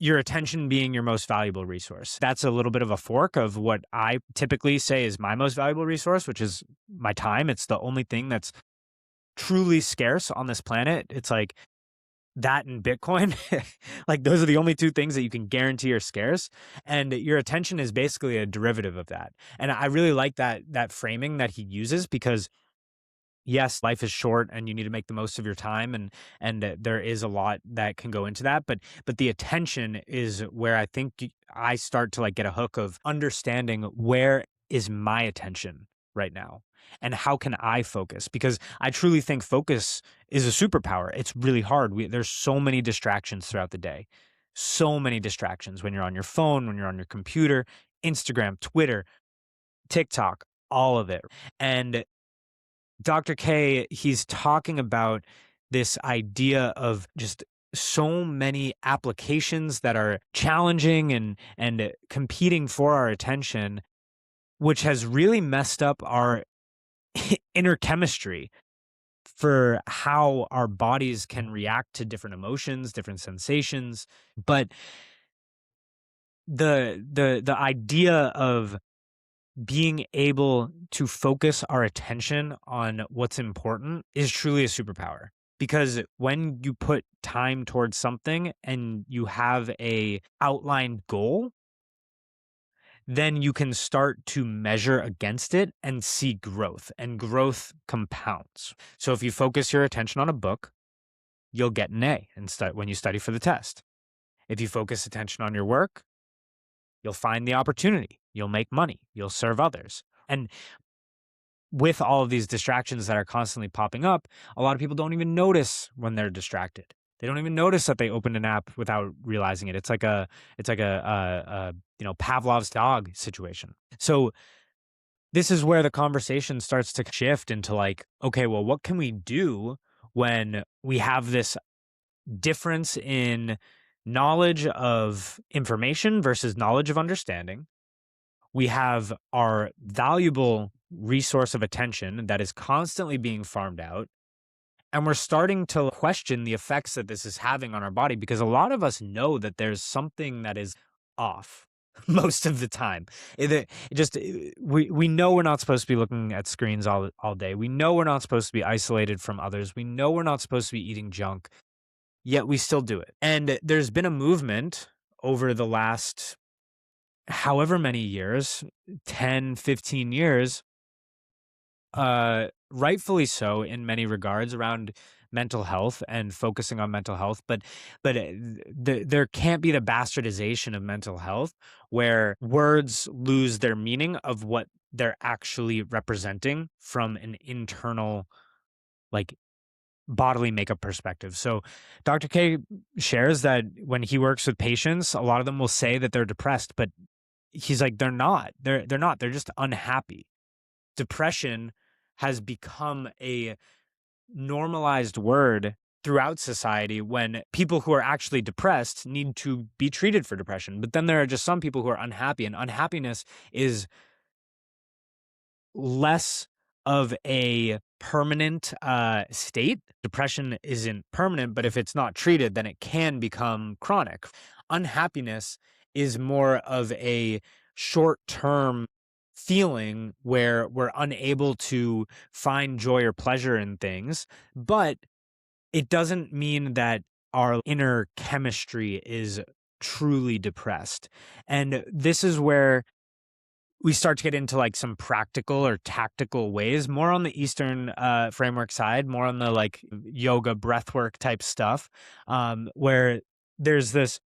your attention being your most valuable resource. That's a little bit of a fork of what I typically say is my most valuable resource, which is my time. It's the only thing that's truly scarce on this planet. It's like that and Bitcoin. Like those are the only two things that you can guarantee are scarce. And your attention is basically a derivative of that. And I really like that framing that he uses because yes, life is short and you need to make the most of your time and there is a lot that can go into that, but the attention is where I think I start to like get a hook of understanding where is my attention right now and how can I focus? Because I truly think focus is a superpower. It's really hard. There's so many distractions throughout the day. So many distractions when you're on your phone, when you're on your computer, Instagram, Twitter, TikTok, all of it. And Dr. K, he's talking about this idea of just so many applications that are challenging and competing for our attention, which has really messed up our inner chemistry for how our bodies can react to different emotions, different sensations. But the idea of being able to focus our attention on what's important is truly a superpower. Because when you put time towards something and you have a outlined goal, then you can start to measure against it and see growth, and growth compounds. So if you focus your attention on a book, you'll get an A when you study for the test. If you focus attention on your work, you'll find the opportunity, you'll make money, you'll serve others. And with all of these distractions that are constantly popping up, a lot of people don't even notice when they're distracted. They don't even notice that they opened an app without realizing it. It's like a Pavlov's dog situation. So this is where the conversation starts to shift into like, okay, well, what can we do when we have this difference in knowledge of information versus knowledge of understanding? We have our valuable resource of attention that is constantly being farmed out. And we're starting to question the effects that this is having on our body because a lot of us know that there's something that is off most of the time. We know we're not supposed to be looking at screens all day. We know we're not supposed to be isolated from others. We know we're not supposed to be eating junk, yet we still do it. And there's been a movement over the last however many years, 10, 15 years, rightfully so in many regards around mental health and focusing on mental health. But there can't be the bastardization of mental health where words lose their meaning of what they're actually representing from an internal, like, bodily makeup perspective. So Dr. K shares that when he works with patients, a lot of them will say that they're depressed, but he's like, they're not. They're not. They're just unhappy. Depression has become a normalized word throughout society when people who are actually depressed need to be treated for depression. But then there are just some people who are unhappy, and unhappiness is less of a permanent state. Depression isn't permanent, but if it's not treated, then it can become chronic. Unhappiness is more of a short-term feeling where we're unable to find joy or pleasure in things, but it doesn't mean that our inner chemistry is truly depressed. And this is where we start to get into like some practical or tactical ways, more on the Eastern framework side, more on the like yoga breathwork type stuff, where there's this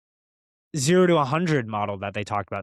0 to 100 model that they talked about.